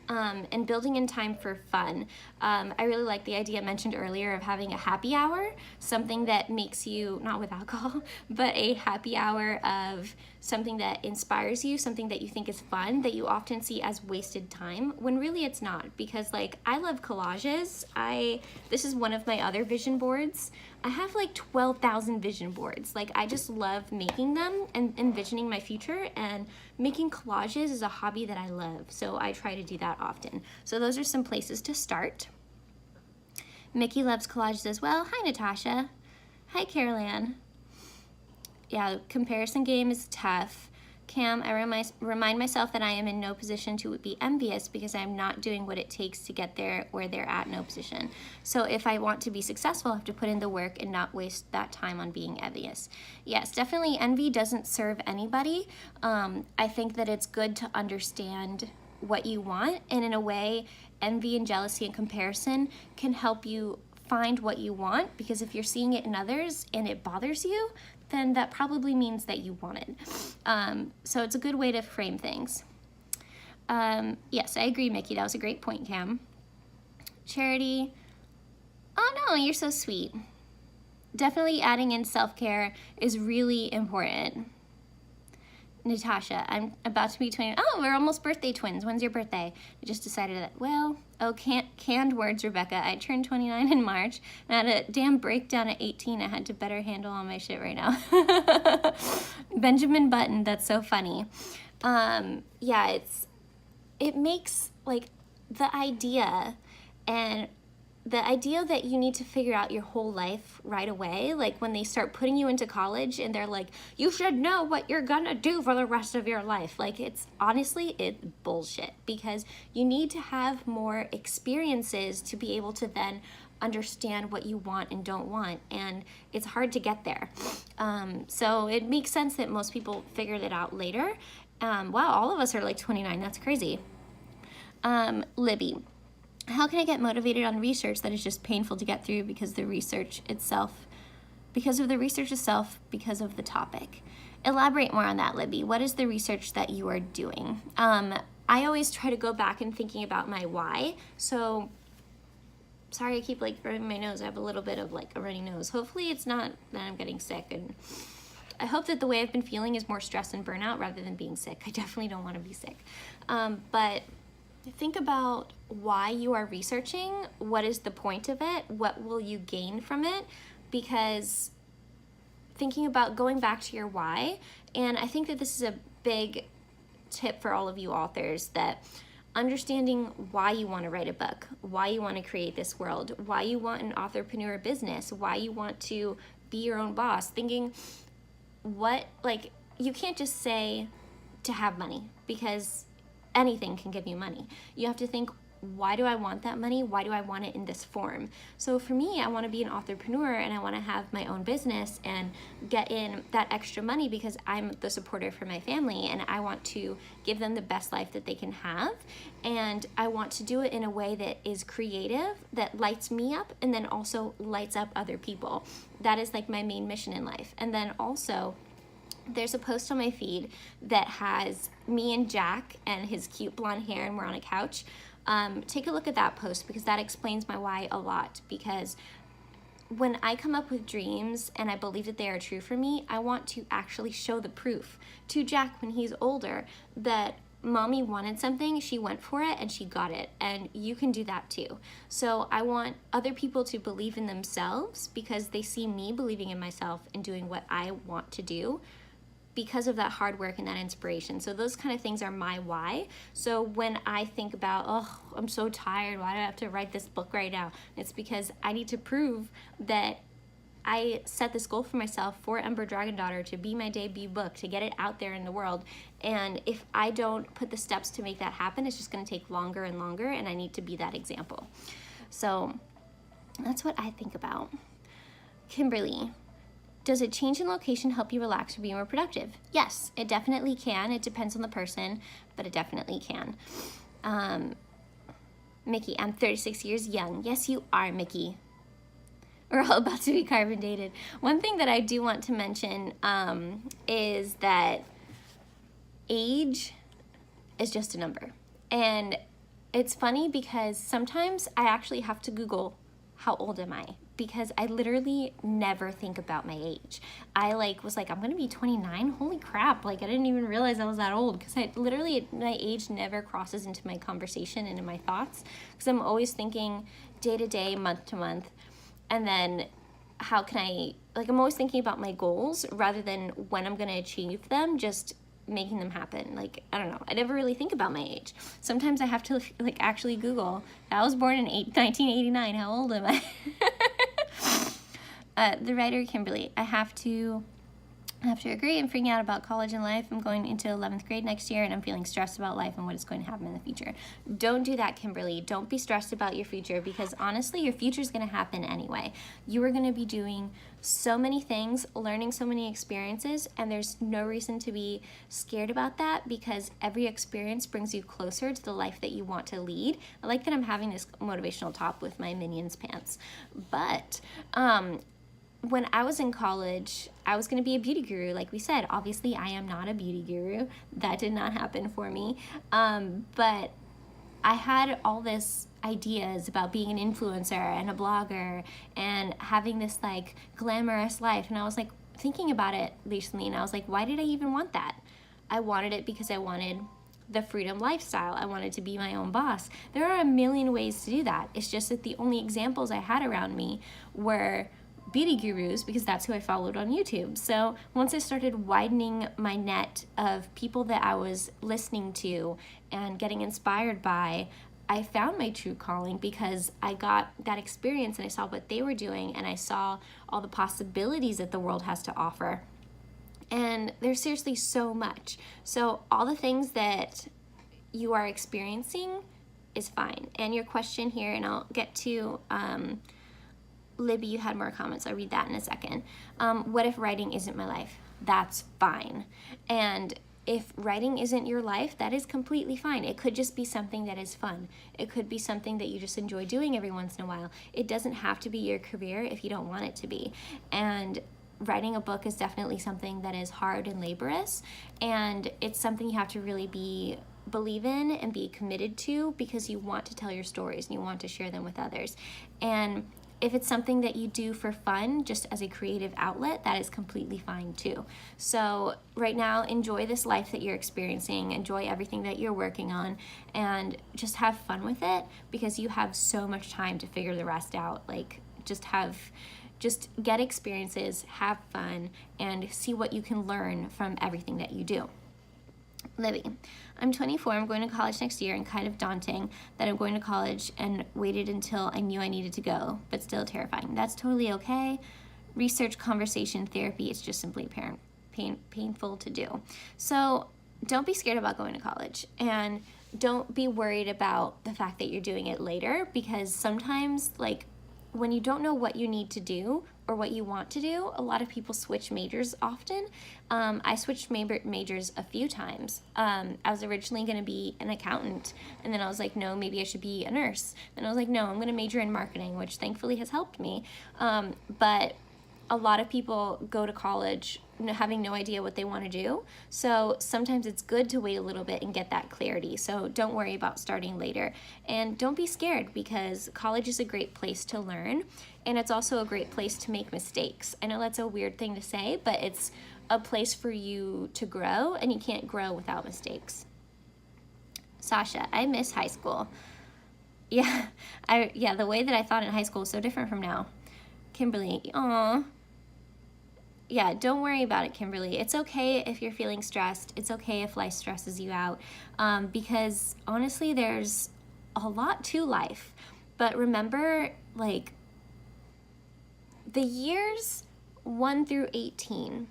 and building in time for fun. I really like the idea mentioned earlier of having a happy hour, something that makes you, not with alcohol, but a happy hour of something that inspires you, something that you think is fun, that you often see as wasted time, when really it's not. Because like, I love collages. This is one of my other vision boards. I have like 12,000 vision boards. Like, I just love making them and envisioning my future, and making collages is a hobby that I love. So I try to do that often. So those are some places to start. Mickey loves collages as well. Hi, Natasha. Hi, Carol-Ann. Yeah, comparison game is tough. Cam, I remind myself that I am in no position to be envious because I'm not doing what it takes to get there where they're at, no position. So if I want to be successful, I have to put in the work and not waste that time on being envious. Yes, definitely envy doesn't serve anybody. I think that it's good to understand what you want, and in a way, envy and jealousy and comparison can help you find what you want, because if you're seeing it in others and it bothers you, then that probably means that you want it. So it's a good way to frame things. Yes, I agree, Mickey. That was a great point, Cam. Charity. Oh no, you're so sweet. Definitely adding in self-care is really important. Natasha, I'm about to be 20. Oh, we're almost birthday twins. When's your birthday? I just decided that, well, oh, canned words, Rebecca. I turned 29 in March, and I had a damn breakdown at 18. I had to better handle all my shit right now. Benjamin Button, that's so funny. Yeah, it makes, like, the idea that you need to figure out your whole life right away, like when they start putting you into college and they're like, you should know what you're gonna do for the rest of your life. Like, it's bullshit, because you need to have more experiences to be able to then understand what you want and don't want, and it's hard to get there. So it makes sense that most people figured it out later. Wow, all of us are like 29, that's crazy. Libby. How can I get motivated on research that is just painful to get through because of the research itself, because of the topic? Elaborate more on that, Libby. What is the research that you are doing? I always try to go back and thinking about my why. So, sorry, I keep like running my nose. I have a little bit of like a runny nose. Hopefully it's not that I'm getting sick, and I hope that the way I've been feeling is more stress and burnout rather than being sick. I definitely don't want to be sick. But think about why you are researching. What is the point of it? What will you gain from it? Because thinking about going back to your why, and I think that this is a big tip for all of you authors, that understanding why you want to write a book, why you want to create this world, why you want an entrepreneur business, why you want to be your own boss, thinking you can't just say to have money, because anything can give you money. You have to think, why do I want that money? Why do I want it in this form? So for me, I want to be an entrepreneur, and I want to have my own business and get in that extra money because I'm the supporter for my family, and I want to give them the best life that they can have. And I want to do it in a way that is creative, that lights me up, and then also lights up other people. That is like my main mission in life. And then also, there's a post on my feed that has me and Jack and his cute blonde hair, and we're on a couch. Take a look at that post, because that explains my why a lot. Because when I come up with dreams and I believe that they are true for me, I want to actually show the proof to Jack when he's older that mommy wanted something, she went for it, and she got it, and you can do that too. So I want other people to believe in themselves because they see me believing in myself and doing what I want to do, because of that hard work and that inspiration. So those kind of things are my why. So when I think about, oh, I'm so tired, why do I have to write this book right now? It's because I need to prove that I set this goal for myself for Ember Dragon Daughter to be my debut book, to get it out there in the world. And if I don't put the steps to make that happen, it's just gonna take longer and longer, and I need to be that example. So that's what I think about. Kimberly. Does a change in location help you relax or be more productive? Yes, it definitely can. It depends on the person, but it definitely can. Mickey, I'm 36 years young. Yes, you are, Mickey. We're all about to be carbon dated. One thing that I do want to mention is that age is just a number. And it's funny because sometimes I actually have to Google how old am I, because I literally never think about my age. I was like, I'm gonna be 29. Holy crap! Like I didn't even realize I was that old, because I literally, my age never crosses into my conversation and in my thoughts, because I'm always thinking day to day, month to month, and then how can I, I'm always thinking about my goals rather than when I'm gonna achieve them, just making them happen. I don't know, I never really think about my age. Sometimes I have to actually Google, I was born in 1989, how old am I? The writer Kimberly, I have to agree. I'm freaking out about college and life. I'm going into 11th grade next year, and I'm feeling stressed about life and what is going to happen in the future. Don't do that, Kimberly. Don't be stressed about your future, because honestly, your future is going to happen anyway. You are going to be doing so many things, learning so many experiences, and there's no reason to be scared about that, because every experience brings you closer to the life that you want to lead. I like that I'm having this motivational top with my Minions pants. But when I was in college, I was going to be a beauty guru, like we said. Obviously, I am not a beauty guru. That did not happen for me. But I had all this ideas about being an influencer and a blogger and having this glamorous life. And I was thinking about it recently, and I was like, why did I even want that? I wanted it because I wanted the freedom lifestyle. I wanted to be my own boss. There are a million ways to do that. It's just that the only examples I had around me were beauty gurus, because that's who I followed on YouTube. So once I started widening my net of people that I was listening to and getting inspired by, I found my true calling, because I got that experience and I saw what they were doing, and I saw all the possibilities that the world has to offer. And there's seriously so much. So all the things that you are experiencing is fine. And your question here, and I'll get to Libby, you had more comments. I'll read that in a second. What if writing isn't my life? That's fine. And if writing isn't your life, that is completely fine. It could just be something that is fun. It could be something that you just enjoy doing every once in a while. It doesn't have to be your career if you don't want it to be. And writing a book is definitely something that is hard and laborious, and it's something you have to really believe in and be committed to, because you want to tell your stories and you want to share them with others. And if it's something that you do for fun, just as a creative outlet, that is completely fine too. So right now, enjoy this life that you're experiencing, enjoy everything that you're working on, and just have fun with it, because you have so much time to figure the rest out. Just get experiences, have fun, and see what you can learn from everything that you do. Libby, I'm 24, I'm going to college next year, and kind of daunting that I'm going to college and waited until I knew I needed to go, but still terrifying. That's totally okay. Research, conversation, therapy, it's just simply painful to do. So don't be scared about going to college, and don't be worried about the fact that you're doing it later, because sometimes when you don't know what you need to do or what you want to do, a lot of people switch majors often. I switched majors a few times. I was originally going to be an accountant, and then I was like, no, maybe I should be a nurse. And I was like, no, I'm going to major in marketing, which thankfully has helped me. But a lot of people go to college having no idea what they want to do. So sometimes it's good to wait a little bit and get that clarity. So don't worry about starting later. And don't be scared, because college is a great place to learn. And it's also a great place to make mistakes. I know that's a weird thing to say, but it's a place for you to grow, and you can't grow without mistakes. Sasha, I miss high school. Yeah, the way that I thought in high school is so different from now. Kimberly, aw. Yeah, don't worry about it, Kimberly. It's okay if you're feeling stressed. It's okay if life stresses you out, because honestly, there's a lot to life. But remember, the years 1 through 18,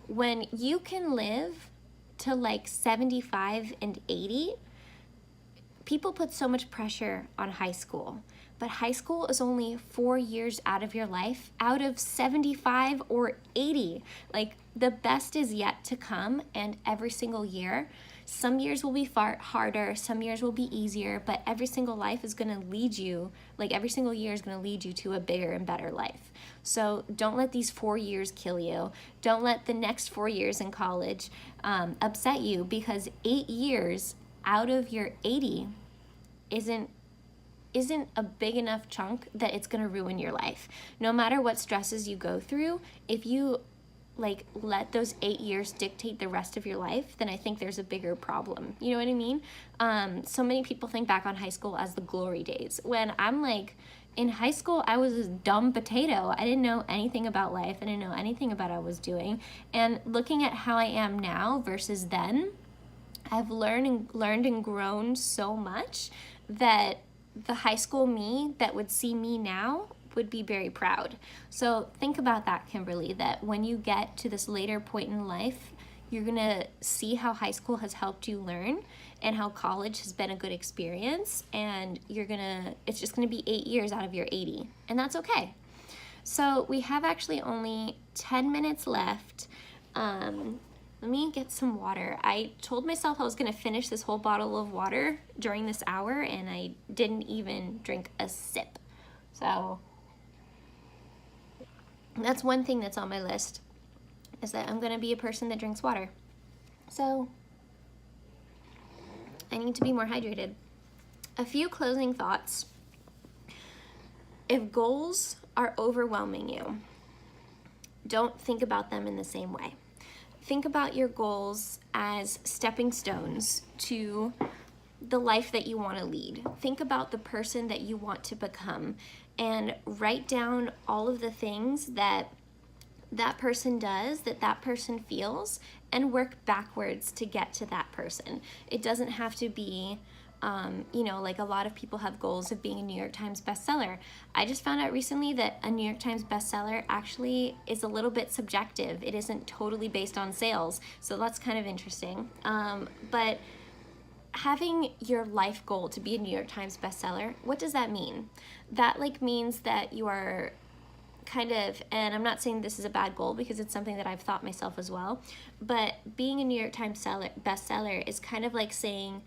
when you can live to 75 and 80, people put so much pressure on high school. But high school is only 4 years out of your life, out of 75 or 80. The best is yet to come, and every single year, some years will be far harder, some years will be easier, but every single life is gonna lead you, every single year is gonna lead you to a bigger and better life. So don't let these 4 years kill you. Don't let the next 4 years in college upset you, because 8 years out of your 80 isn't a big enough chunk that it's going to ruin your life. No matter what stresses you go through, if you like let those 8 years dictate the rest of your life, then I think there's a bigger problem. You know what I mean? So many people think back on high school as the glory days, when I'm like, in high school, I was a dumb potato. I didn't know anything about life. I didn't know anything about what I was doing. And looking at how I am now versus then, I've learned and grown so much that the high school me that would see me now would be very proud. So think about that, Kimberly, that when you get to this later point in life, you're gonna see how high school has helped you learn and how college has been a good experience, and it's just gonna be 8 years out of your 80, and that's okay. So we have actually only 10 minutes left. Let me get some water. I told myself I was gonna finish this whole bottle of water during this hour, and I didn't even drink a sip. So that's one thing that's on my list, is that I'm gonna be a person that drinks water. So I need to be more hydrated. A few closing thoughts. If goals are overwhelming you, don't think about them in the same way. Think about your goals as stepping stones to the life that you want to lead. Think about the person that you want to become, and write down all of the things that that person does, that person feels, and work backwards to get to that person. It doesn't have to be, like a lot of people have goals of being a New York Times bestseller. I just found out recently that a New York Times bestseller actually is a little bit subjective. It isn't totally based on sales, so that's kind of interesting. But having your life goal to be a New York Times bestseller, what does that mean? That means that you are kind of, and I'm not saying this is a bad goal because it's something that I've thought myself as well, but being a New York Times bestseller is kind of like saying,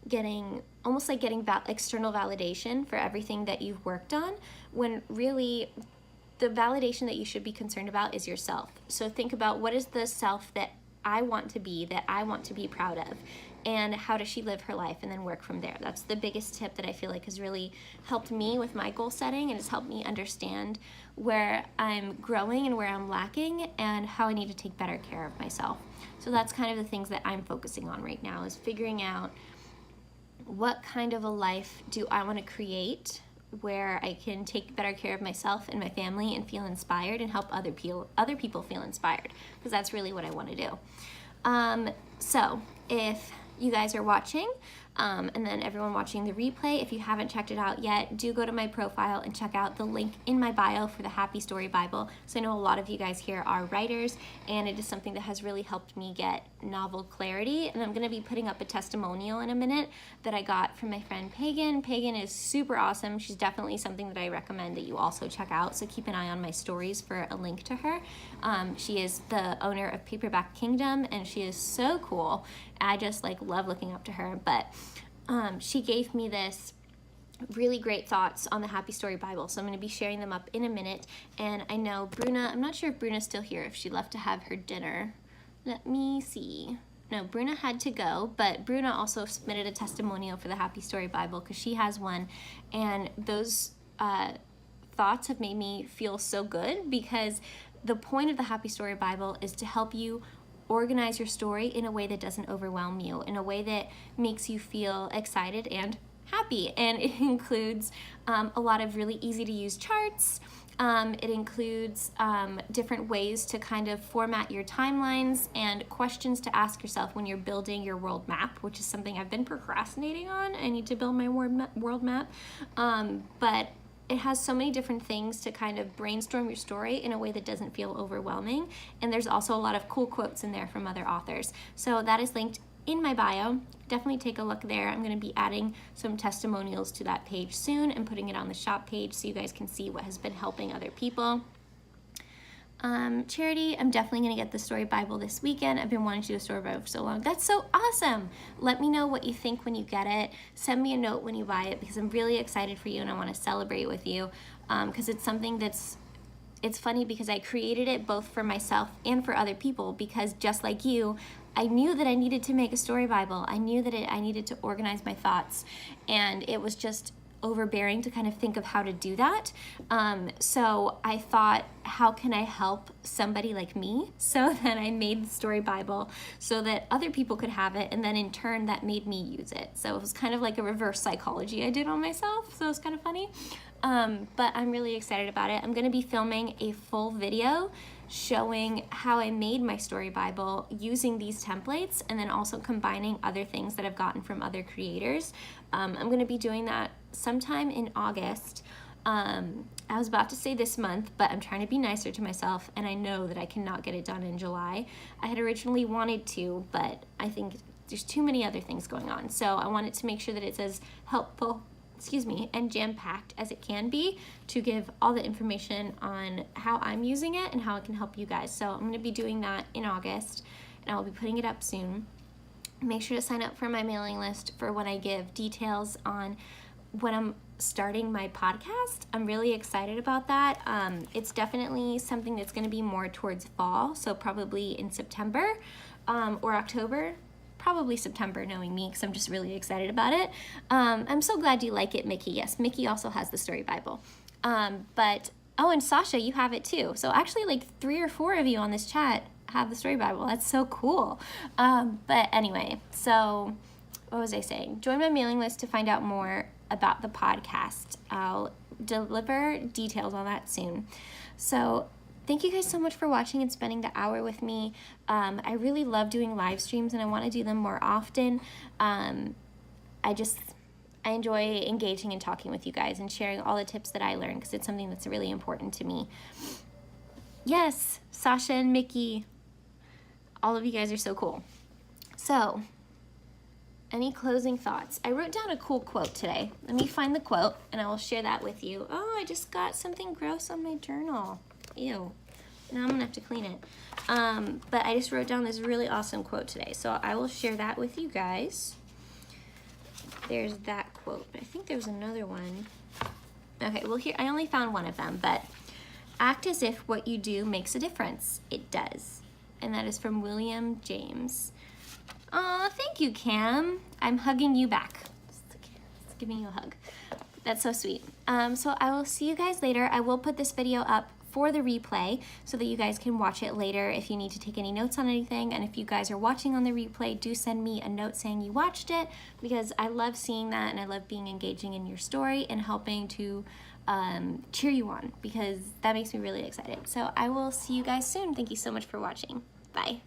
getting external validation for everything that you've worked on, when really the validation that you should be concerned about is yourself. So think about, what is the self that I want to be proud of, and how does she live her life, and then work from there. That's the biggest tip that I feel like has really helped me with my goal setting, and has helped me understand where I'm growing and where I'm lacking, and how I need to take better care of myself. So that's kind of the things that I'm focusing on right now, is figuring out what kind of a life do I want to create where I can take better care of myself and my family and feel inspired, and help other people feel inspired, because that's really what I want to do. So if you guys are watching, and then everyone watching the replay, if you haven't checked it out yet, do go to my profile and check out the link in my bio for the Happy Story Bible. So I know a lot of you guys here are writers, and it is something that has really helped me get novel clarity. And I'm going to be putting up a testimonial in a minute that I got from my friend Pagan. Pagan is super awesome. She's definitely something that I recommend that you also check out. So keep an eye on my stories for a link to her. She is the owner of Paperback Kingdom, and she is so cool. I just love looking up to her. But she gave me this really great thoughts on the Happy Story Bible, so I'm going to be sharing them up in a minute. And I know Bruna, I'm not sure if Bruna's still here, if she left to have her dinner. Let me see. No, Bruna had to go, but Bruna also submitted a testimonial for the Happy Story Bible because she has one, and those thoughts have made me feel so good, because the point of the Happy Story Bible is to help you organize your story in a way that doesn't overwhelm you, in a way that makes you feel excited and happy. And it includes a lot of really easy to use charts. It includes different ways to kind of format your timelines, and questions to ask yourself when you're building your world map, which is something I've been procrastinating on. I need to build my world map. But it has so many different things to kind of brainstorm your story in a way that doesn't feel overwhelming. And there's also a lot of cool quotes in there from other authors. So that is linked in my bio. Definitely take a look there. I'm going to be adding some testimonials to that page soon and putting it on the shop page so you guys can see what has been helping other people. Charity, I'm definitely going to get the Story Bible this weekend. I've been wanting to do a Story Bible for so long. That's so awesome. Let me know what you think when you get it. Send me a note when you buy it, because I'm really excited for you and I want to celebrate with you, because it's something it's funny because I created it both for myself and for other people, because just like you, I knew that I needed to make a story Bible. I knew that I needed to organize my thoughts, and it was just overbearing to kind of think of how to do that. So I thought, how can I help somebody like me? So then I made the story Bible so that other people could have it, and then in turn that made me use it. So it was kind of like a reverse psychology I did on myself, so it was kind of funny. But I'm really excited about it. I'm going to be filming a full video showing how I made my story Bible using these templates, and then also combining other things that I've gotten from other creators. I'm going to be doing that sometime in August. I was about to say this month, but I'm trying to be nicer to myself, and I know that I cannot get it done in July. I had originally wanted to, but I think there's too many other things going on. So I wanted to make sure that it's as helpful, and jam-packed as it can be, to give all the information on how I'm using it and how it can help you guys. So I'm going to be doing that in August, and I'll be putting it up soon. Make sure to sign up for my mailing list for when I give details on when I'm starting my podcast. I'm really excited about that. It's definitely something that's going to be more towards fall, so probably in September or October. Probably September, knowing me, because I'm just really excited about it. I'm so glad you like it, Mickey. Yes, Mickey also has the story Bible. Oh, and Sasha, you have it too. So actually like 3 or 4 of you on this chat have the story Bible. That's so cool. But anyway, so what was I saying? Join my mailing list to find out more about the podcast. I'll deliver details on that soon. So thank you guys so much for watching and spending the hour with me. I really love doing live streams, and I want to do them more often. I enjoy engaging and talking with you guys and sharing all the tips that I learned, because it's something that's really important to me. Yes, Sasha and Mickey, all of you guys are so cool. So, any closing thoughts? I wrote down a cool quote today. Let me find the quote, and I will share that with you. Oh, I just got something gross on my journal. Ew. Now I'm gonna have to clean it. But I just wrote down this really awesome quote today, so I will share that with you guys. There's that quote. I think there's another one. Okay, well here, I only found one of them, but act as if what you do makes a difference. It does. And that is from William James. Aw, thank you, Cam. I'm hugging you back. Just giving you a hug. That's so sweet. So I will see you guys later. I will put this video up for the replay so that you guys can watch it later if you need to take any notes on anything. And if you guys are watching on the replay, do send me a note saying you watched it, because I love seeing that, and I love being engaging in your story and helping to cheer you on, because that makes me really excited. So I will see you guys soon. Thank you so much for watching. Bye.